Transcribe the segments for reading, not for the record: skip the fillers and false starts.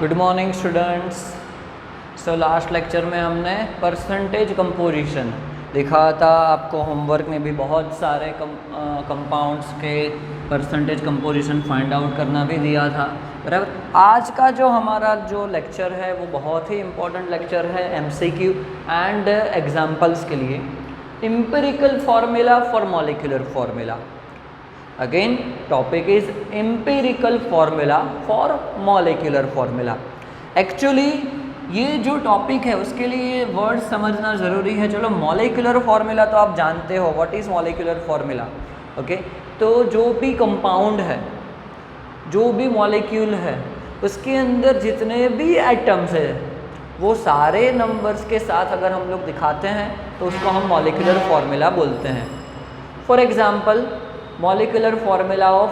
Good morning students. So last lecture में हमने percentage composition दिखा था। आपको होमवर्क में भी बहुत सारे कंपाउंड्स के परसेंटेज कंपोजिशन फाइंड आउट करना भी दिया था, बराबर। आज का जो हमारा जो लेक्चर है वो बहुत ही इम्पोर्टेंट लेक्चर है एमसीक्यू एंड एग्जाम्पल्स के लिए। Empirical formula for molecular formula. Again topic is empirical formula for molecular formula. Actually ये जो टॉपिक है उसके लिए वर्ड समझना ज़रूरी है। चलो, मॉलिक्यूलर फार्मूला तो आप जानते हो, what is molecular formula. Okay, तो जो भी कंपाउंड है, जो भी मॉलिक्यूल है, उसके अंदर जितने भी एटम्स है वो सारे नंबर्स के साथ अगर हम लोग दिखाते हैं तो उसको हम मॉलिक्यूलर फार्मूला बोलते हैं। For example, molecular formula of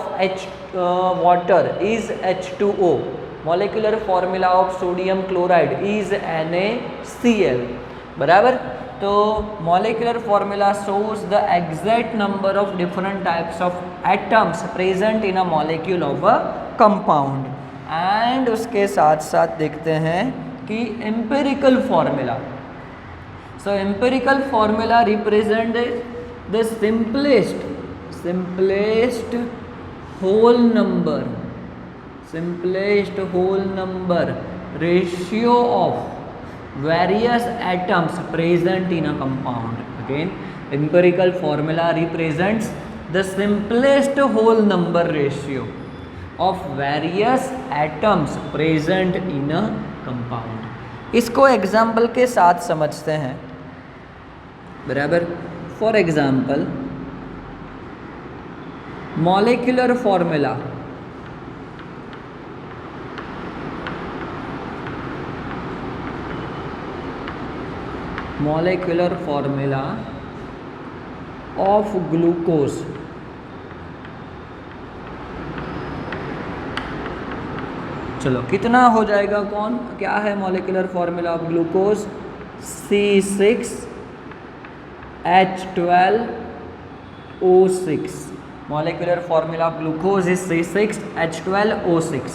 water is H2O. molecular formula of sodium chloride is NaCl, बराबर। तो molecular formula shows the exact number of different types of atoms present in a molecule of a compound। and उसके साथ साथ देखते हैं कि empirical formula। so empirical formula represent the simplest whole number ratio of various atoms present in a compound। Again, empirical formula represents the simplest whole number ratio of various atoms present in a compound। इसको example के साथ समझते हैं, बराबर। For example, molecular formula of glucose। चलो, कितना हो जाएगा, कौन क्या है molecular formula of glucose? C6H12O6। Molecular formula of glucose is C6H12O6।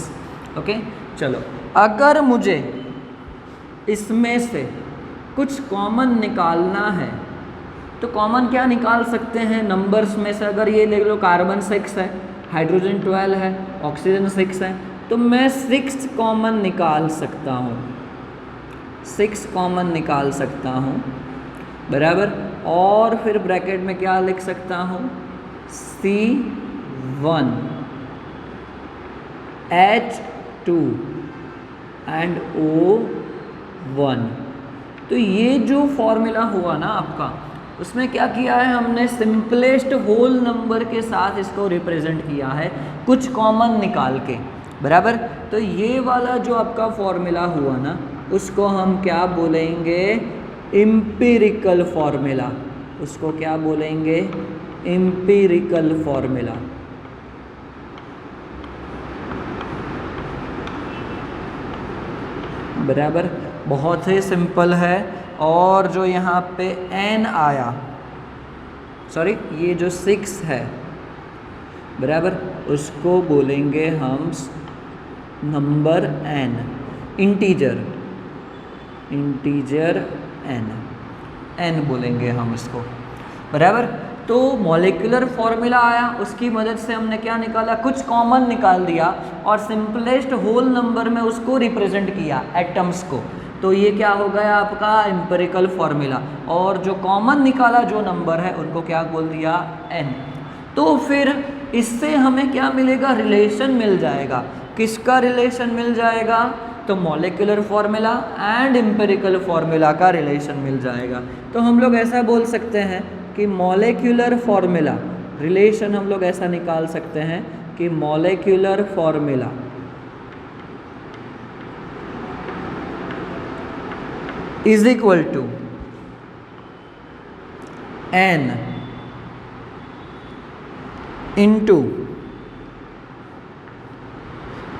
Okay, चलो, अगर मुझे इसमें से कुछ कॉमन निकालना है तो कॉमन क्या निकाल सकते हैं नंबर्स में से? अगर ये ले लो, कार्बन 6 है, हाइड्रोजन 12 है, ऑक्सीजन 6 है, तो मैं 6 कॉमन निकाल सकता हूँ, 6 कॉमन निकाल सकता हूँ, बराबर। और फिर ब्रैकेट में क्या लिख सकता हूँ? C1 H2 and O1। तो ये जो फॉर्मूला हुआ ना आपका, उसमें क्या किया है हमने? सिंपलेस्ट होल नंबर के साथ इसको रिप्रेजेंट किया है, कुछ कॉमन निकाल के, बराबर। तो ये वाला जो आपका फॉर्मूला हुआ ना, उसको हम क्या बोलेंगे? Empirical formula. उसको क्या बोलेंगे? Empirical formula. बराबर, बहुत ही सिंपल है। और जो यहाँ पे n आया, सॉरी, ये जो 6 है, बराबर, उसको बोलेंगे हम नंबर n, इंटीजर n बोलेंगे हम इसको, बराबर। तो मॉलिक्यूलर फार्मूला आया, उसकी मदद से हमने क्या निकाला? कुछ कॉमन निकाल दिया और सिंपलेस्ट होल नंबर में उसको रिप्रेजेंट किया, एटम्स को। तो ये क्या हो गया आपका? Empirical formula. और जो कॉमन निकाला जो नंबर है उनको क्या बोल दिया? n। तो फिर इससे हमें क्या मिलेगा? रिलेशन मिल जाएगा। किसका रिलेशन मिल जाएगा? तो molecular formula and empirical formula का रिलेशन मिल जाएगा। तो हम लोग ऐसा बोल सकते हैं कि मॉलिक्यूलर फार्मूला रिलेशन हम लोग ऐसा निकाल सकते हैं कि molecular formula is equal to n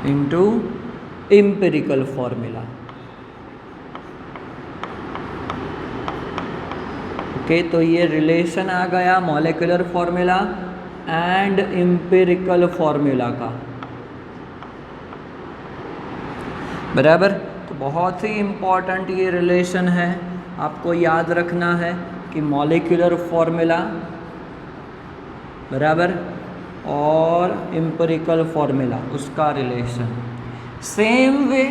into empirical formula. Okay, तो ये रिलेशन आ गया molecular formula and empirical formula का। बराबर। तो बहुत ही इम्पॉर्टेंट ये रिलेशन है, आपको याद रखना है कि मॉलिक्यूलर फॉर्मूला बराबर और एम्पिरिकल फॉर्मूला उसका relation. Same way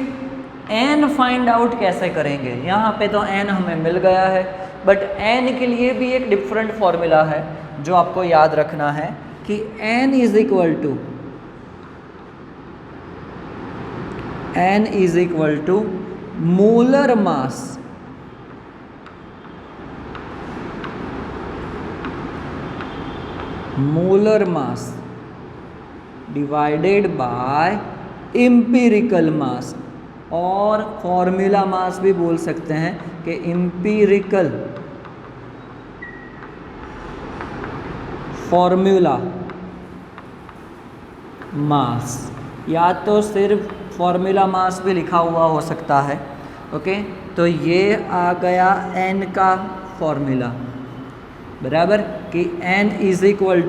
n find out कैसे करेंगे, यहाँ पे तो एन हमें मिल गया है, बट एन के लिए भी एक डिफरेंट फॉर्मूला है जो आपको याद रखना है कि n is equal to molar mass divided by empirical mass, और फॉर्मूला मास भी बोल सकते हैं कि एम्पिरिकल फॉर्मूला मास, या तो सिर्फ फॉर्मूला मास भी लिखा हुआ हो सकता है। ओके, तो ये आ गया एन का फॉर्मूला बराबर कि n is equal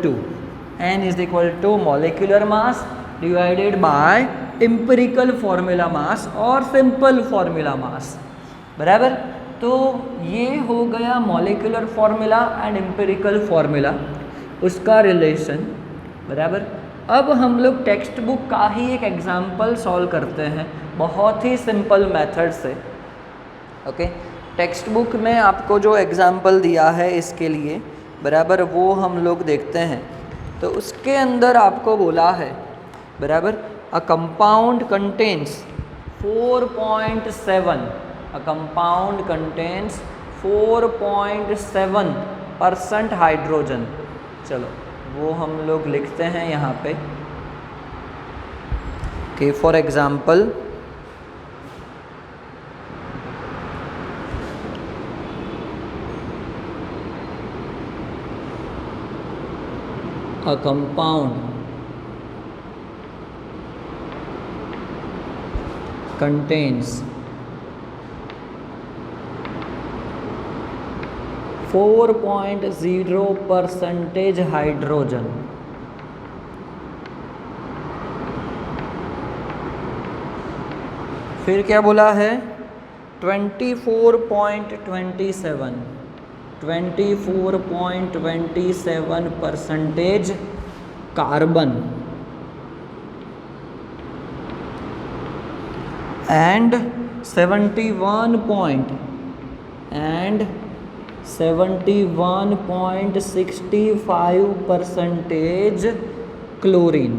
to molecular mass divided by empirical formula mass और सिंपल फॉर्मूला मास बराबर। तो ये हो गया molecular formula and empirical formula उसका रिलेशन बराबर। अब हम लोग टेक्स्ट बुक का ही एक एग्जाम्पल सॉल्व करते हैं बहुत ही सिंपल मेथड से। ओके, टेक्स्ट बुक में आपको जो एग्जाम्पल दिया है इसके लिए बराबर वो हम लोग देखते हैं। तो उसके अंदर आपको बोला है बराबर अ कंपाउंड कंटेन्स 4.7% हाइड्रोजन। चलो वो हम लोग लिखते हैं यहाँ पे कि for example a compound contains 4.0% hydrogen. फिर क्या बोला है 24.27% कार्बन एंड 71.65% क्लोरीन।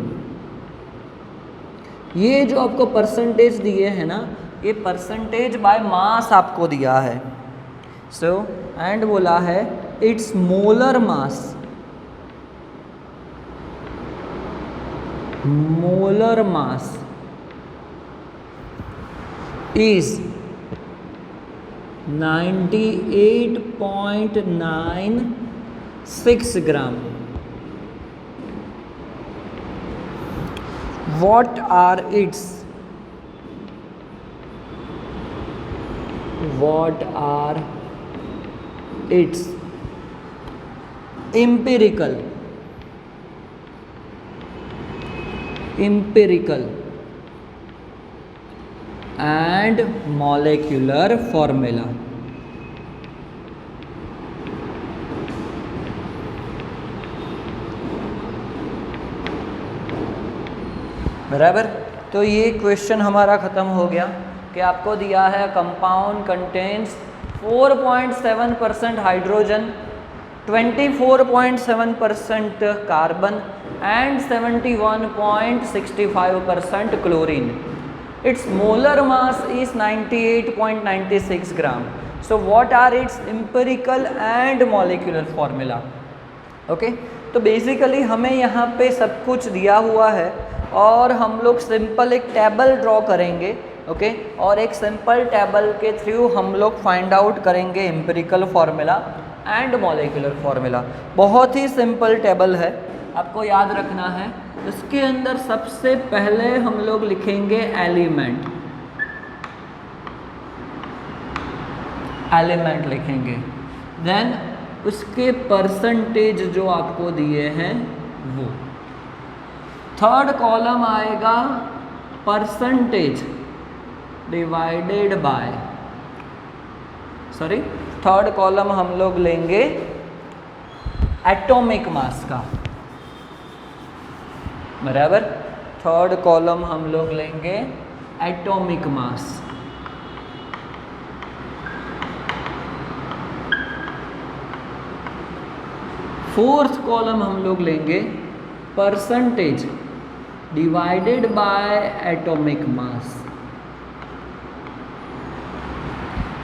ये जो आपको परसेंटेज दिए हैं ना, ये परसेंटेज बाय मास आपको दिया है। सो एंड बोला है it's molar mass is 98.96 gram. What are its empirical and molecular formula? बराबर। तो ये क्वेश्चन हमारा ख़त्म हो गया कि आपको दिया है compound contains 4.7% hydrogen, 24.7% carbon and 71.65% chlorine. Its molar mass is 98.96 gram. So what are its empirical and molecular formula? Okay, तो बेसिकली हमें यहाँ पे सब कुछ दिया हुआ है और हम लोग सिंपल एक टेबल ड्रॉ करेंगे। ओके, और एक सिंपल टेबल के थ्रू हम लोग फाइंड आउट करेंगे empirical formula and molecular formula. बहुत ही सिंपल टेबल है, आपको याद रखना है। इसके अंदर सबसे पहले हम लोग लिखेंगे एलिमेंट लिखेंगे, देन उसके परसेंटेज जो आपको दिए हैं वो। थर्ड कॉलम आएगा percentage divided by, sorry third column हम लोग लेंगे एटॉमिक मास का, बराबर। थर्ड कॉलम हम लोग लेंगे एटॉमिक मास। फोर्थ कॉलम हम लोग लेंगे परसेंटेज डिवाइडेड बाय एटॉमिक मास,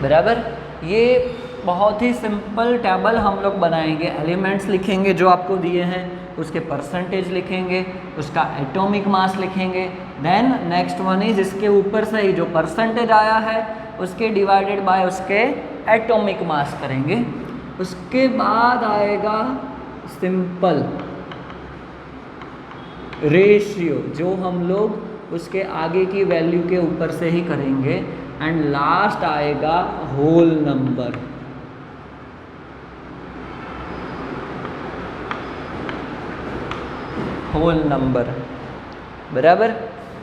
बराबर। ये बहुत ही सिंपल टेबल हम लोग बनाएंगे। एलिमेंट्स लिखेंगे जो आपको दिए हैं, उसके परसेंटेज लिखेंगे, उसका एटॉमिक मास लिखेंगे, देन नेक्स्ट वन इज इसके ऊपर से ही जो परसेंटेज आया है उसके डिवाइडेड बाय उसके एटॉमिक मास करेंगे। उसके बाद आएगा सिंपल रेशियो, जो हम लोग उसके आगे की वैल्यू के ऊपर से ही करेंगे, एंड लास्ट आएगा होल नंबर। होल नंबर, बराबर।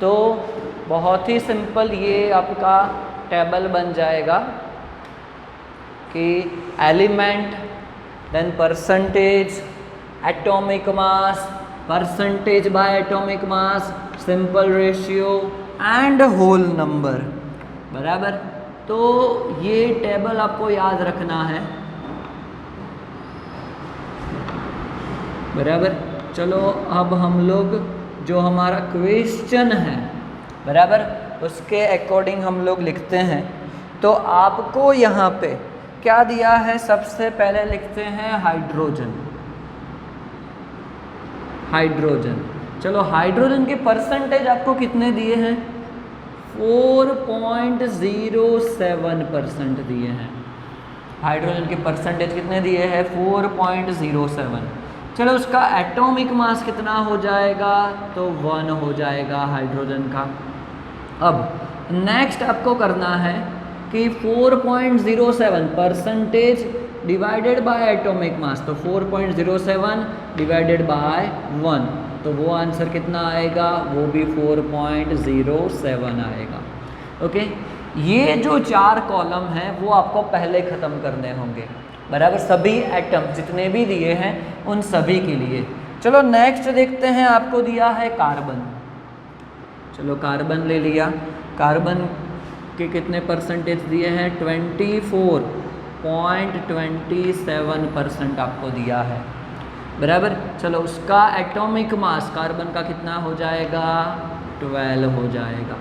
तो बहुत ही सिंपल ये आपका टेबल बन जाएगा कि element, then percentage, atomic mass, percentage by atomic mass, simple ratio and whole number, बराबर। तो ये टेबल आपको याद रखना है, बराबर। चलो अब हम लोग जो हमारा क्वेश्चन है, बराबर, उसके अकॉर्डिंग हम लोग लिखते हैं। तो आपको यहाँ पे क्या दिया है, सबसे पहले लिखते हैं हाइड्रोजन। हाइड्रोजन, चलो हाइड्रोजन के परसेंटेज आपको कितने दिए हैं, 4.07% दिए हैं। हाइड्रोजन के परसेंटेज कितने दिए हैं, 4.07। चलो उसका एटॉमिक मास कितना हो जाएगा, तो 1 हो जाएगा हाइड्रोजन का। अब नेक्स्ट आपको करना है कि 4.07 परसेंटेज डिवाइडेड बाय एटॉमिक मास, तो 4.07 डिवाइडेड बाय 1, तो वो आंसर कितना आएगा, वो भी 4.07 आएगा। ओके, ये जो 4 कॉलम हैं वो आपको पहले ख़त्म करने होंगे, बराबर। सभी एटम जितने भी दिए हैं उन सभी के लिए। चलो नेक्स्ट देखते हैं, आपको दिया है कार्बन। चलो कार्बन ले लिया। कार्बन के कितने परसेंटेज दिए हैं, 24.27% आपको दिया है, बराबर। चलो उसका एटॉमिक मास कार्बन का कितना हो जाएगा, 12 हो जाएगा।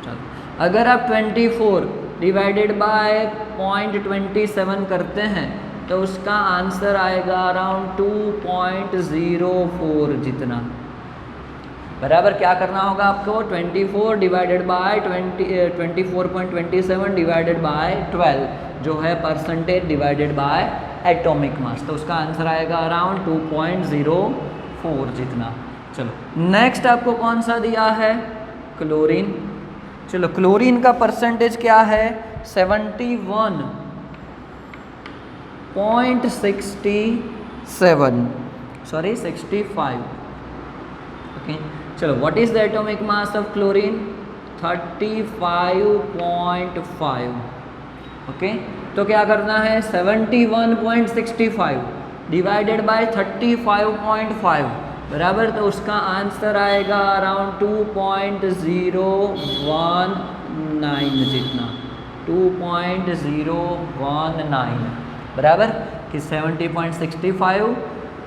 चलो अगर आप 24 डिवाइडेड बाय 0.27 करते हैं तो उसका आंसर आएगा अराउंड 2.04 जितना, बराबर। क्या करना होगा आपको, 24 डिवाइडेड बाय 24.27 डिवाइडेड बाय 12 जो है परसेंटेज डिवाइडेड बाय एटॉमिक मास, तो उसका आंसर आएगा अराउंड 2.04 जितना। चलो नेक्स्ट आपको कौन सा दिया है, क्लोरीन। चलो क्लोरीन का परसेंटेज क्या है, 65। ओके, चलो what is the atomic mass of chlorine, 35.5। Okay, तो क्या करना है, 71.65 डिवाइडेड बाय 35.5, बराबर। तो उसका आंसर आएगा अराउंड 2.019 जितना, 2.019, बराबर। कि 70.65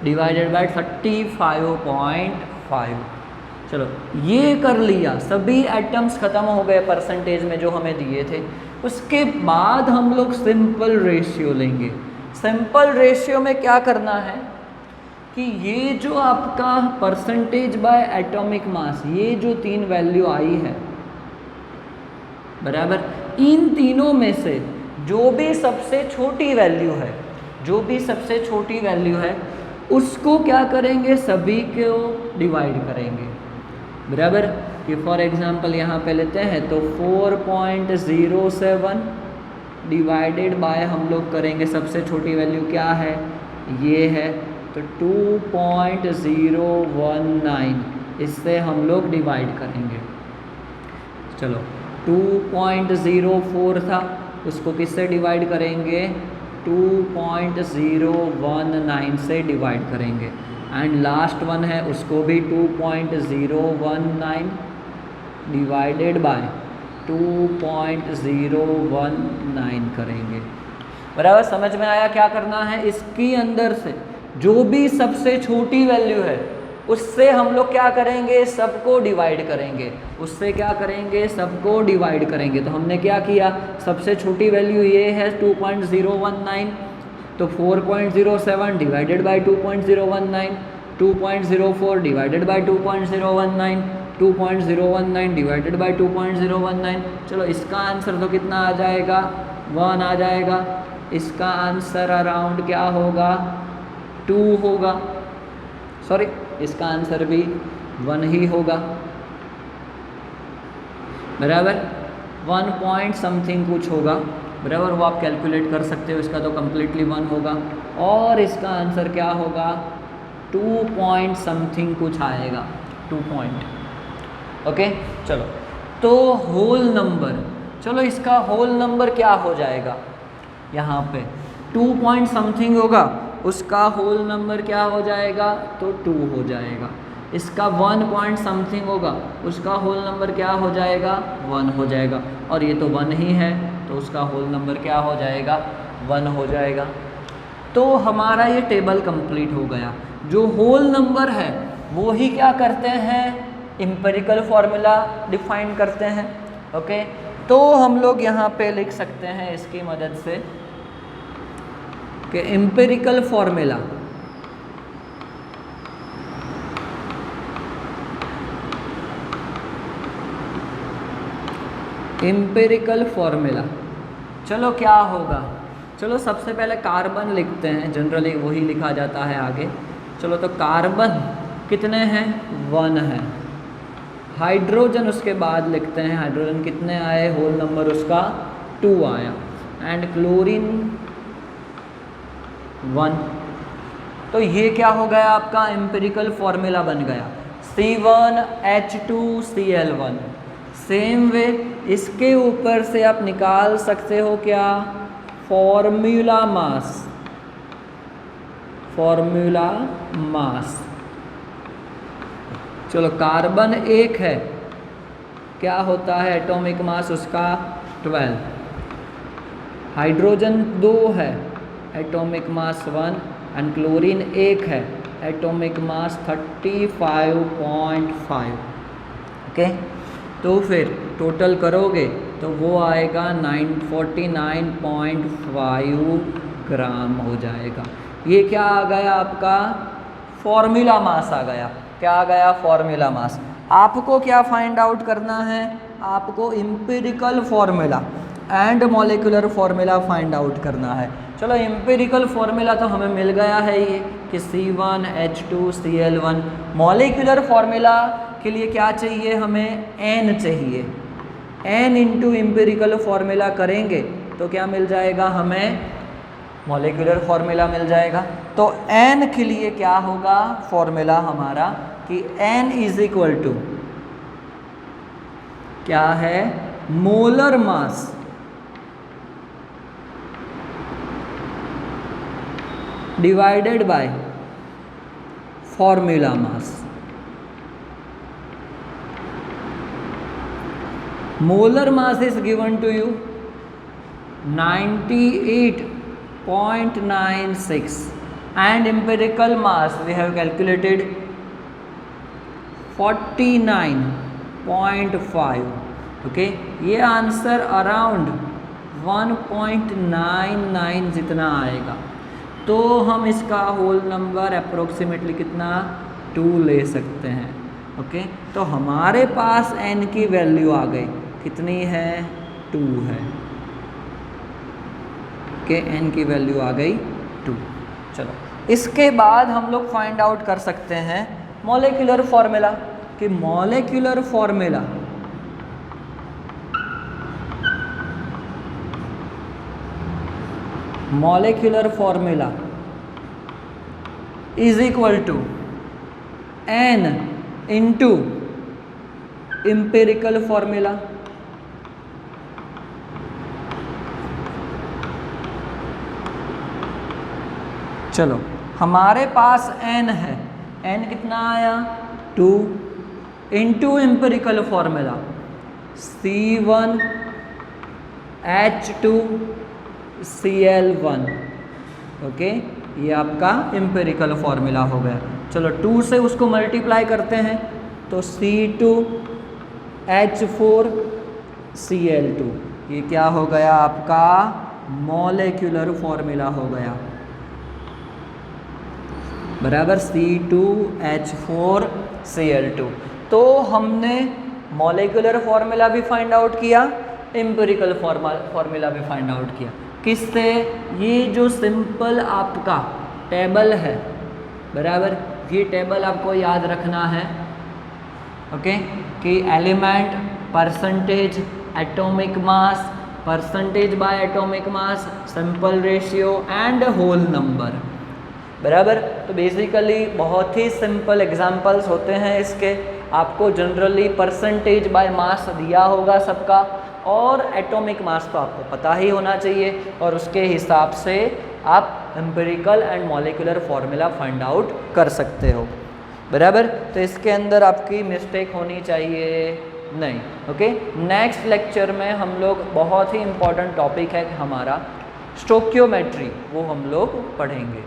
डिवाइडेड बाय 35.5। चलो ये कर लिया, सभी एटम्स ख़त्म हो गए परसेंटेज में जो हमें दिए थे। उसके बाद हम लोग सिंपल रेशियो लेंगे। सिंपल रेशियो में क्या करना है कि ये जो आपका परसेंटेज बाय एटॉमिक मास, ये जो 3 वैल्यू आई है, बराबर, इन तीनों में से जो भी सबसे छोटी वैल्यू है, जो भी सबसे छोटी वैल्यू है उसको क्या करेंगे, सभी को डिवाइड करेंगे, बराबर। कि फॉर एग्जांपल यहाँ पे लेते हैं तो 4.07 डिवाइडेड बाय हम लोग करेंगे, सबसे छोटी वैल्यू क्या है, ये है, तो 2.019 इससे हम लोग डिवाइड करेंगे। चलो 2.04 था, उसको किससे डिवाइड करेंगे? 2.019 से डिवाइड करेंगे। एंड लास्ट वन है उसको भी 2.019 डिवाइडेड बाय 2.019 करेंगे। बराबर, समझ में आया क्या करना है? इसके अंदर से जो भी सबसे छोटी वैल्यू है उससे हम लोग क्या करेंगे? सबको डिवाइड करेंगे। उससे क्या करेंगे? सबको डिवाइड करेंगे। तो हमने क्या किया? सबसे छोटी वैल्यू ये है 2.019, तो 4.07 divided by 2.019, 2.04 divided by 2.019, 2.019 divided by 2.019। चलो इसका आंसर तो कितना आ जाएगा? 1 आ जाएगा। इसका आंसर अराउंड क्या होगा? 2 होगा। सॉरी, इसका आंसर भी 1 ही होगा। बराबर, 1 पॉइंट समथिंग कुछ होगा। बराबर, वो आप कैलकुलेट कर सकते हो। इसका तो कम्प्लीटली 1 होगा और इसका आंसर क्या होगा? 2 पॉइंट समथिंग कुछ आएगा, 2 पॉइंट। ओके, चलो तो होल नंबर, चलो इसका होल नंबर क्या हो जाएगा? यहाँ पे 2 पॉइंट समथिंग होगा, उसका होल नंबर क्या हो जाएगा? तो 2 हो जाएगा। इसका 1 पॉइंट समथिंग होगा, उसका होल नंबर क्या हो जाएगा? 1 हो जाएगा। और ये तो 1 ही है, तो उसका होल नंबर क्या हो जाएगा? 1 हो जाएगा। तो हमारा ये टेबल कंप्लीट हो गया। जो होल नंबर है वो ही क्या करते हैं? एम्पिरिकल फॉर्मूला डिफाइन करते हैं। ओके, तो हम लोग यहाँ पे लिख सकते हैं इसकी मदद से कि एम्पिरिकल फॉर्मूला चलो क्या होगा? चलो सबसे पहले कार्बन लिखते हैं, जनरली वही लिखा जाता है आगे। चलो तो कार्बन कितने हैं? 1 है। हाइड्रोजन उसके बाद लिखते हैं, हाइड्रोजन कितने आए? होल नंबर उसका 2 आया। And chlorine 1। तो ये क्या हो गया? आपका एम्पिरिकल फॉर्मूला बन गया C1H2Cl1। सेम वे इसके ऊपर से आप निकाल सकते हो क्या? Formula mass. चलो कार्बन 1 है, क्या होता है एटॉमिक मास उसका? 12। हाइड्रोजन 2 है, एटॉमिक मास 1। एंड क्लोरीन 1 है, एटॉमिक मास 35.5। ओके, तो फिर टोटल करोगे तो वो आएगा 49.5 ग्राम हो जाएगा। ये क्या आ गया? आपका फॉर्मूला मास आ गया। क्या आ गया? Formula mass. आपको क्या फाइंड आउट करना है? आपको empirical formula and molecular formula find out करना है। चलो एम्पिरिकल फॉर्मूला तो हमें मिल गया है ये कि C1H2Cl1। मॉलिक्यूलर फॉर्मूला के लिए क्या चाहिए हमें? N चाहिए। N इंटू एम्पिरिकल फॉर्मूला करेंगे तो क्या मिल जाएगा हमें? मॉलिक्यूलर फॉर्मूला मिल जाएगा। तो N के लिए क्या होगा फॉर्मूला हमारा कि N इज इक्वल टू क्या है? Molar mass divided by formula mass. Molar mass is given to you 98.96 and empirical mass we have calculated 49.5. Okay, ये आंसर अराउंड 1.99 जितना आएगा। तो हम इसका होल नंबर अप्रोक्सीमेटली कितना? 2 ले सकते हैं। ओके, तो हमारे पास n की वैल्यू आ गई, कितनी है? 2 है। ओके, n की वैल्यू आ गई 2। चलो इसके बाद हम लोग फाइंड आउट कर सकते हैं मॉलिक्यूलर फॉर्मूला कि molecular formula is equal to n into empirical formula. चलो हमारे पास n है, n कितना आया 2 into empirical formula C1H2Cl1, okay, ये आपका एम्पिरिकल फॉर्मूला हो गया। चलो 2 से उसको मल्टीप्लाई करते हैं तो C2H4Cl2, ये क्या हो गया आपका मॉलिक्यूलर फॉर्मूला हो गया, बराबर C2H4Cl2। तो हमने मॉलिक्यूलर फॉर्मूला भी फाइंड आउट किया, एम्पिरिकल फॉर्मूला भी फाइंड आउट किया। किससे? ये जो सिंपल आपका टेबल है, बराबर, ये टेबल आपको याद रखना है, ओके, कि element, percentage, atomic mass, percentage by atomic mass, simple ratio and whole number, बराबर। तो बेसिकली बहुत ही सिंपल एग्जांपल्स होते हैं इसके। आपको जनरली परसेंटेज बाय मास दिया होगा सबका, और एटॉमिक मास तो आपको पता ही होना चाहिए, और उसके हिसाब से आप empirical and molecular formula find out कर सकते हो, बराबर। तो इसके अंदर आपकी मिस्टेक होनी चाहिए नहीं, ओके। नेक्स्ट लेक्चर में हम लोग बहुत ही इम्पॉर्टेंट टॉपिक है हमारा स्टोकियोमेट्री, वो हम लोग पढ़ेंगे।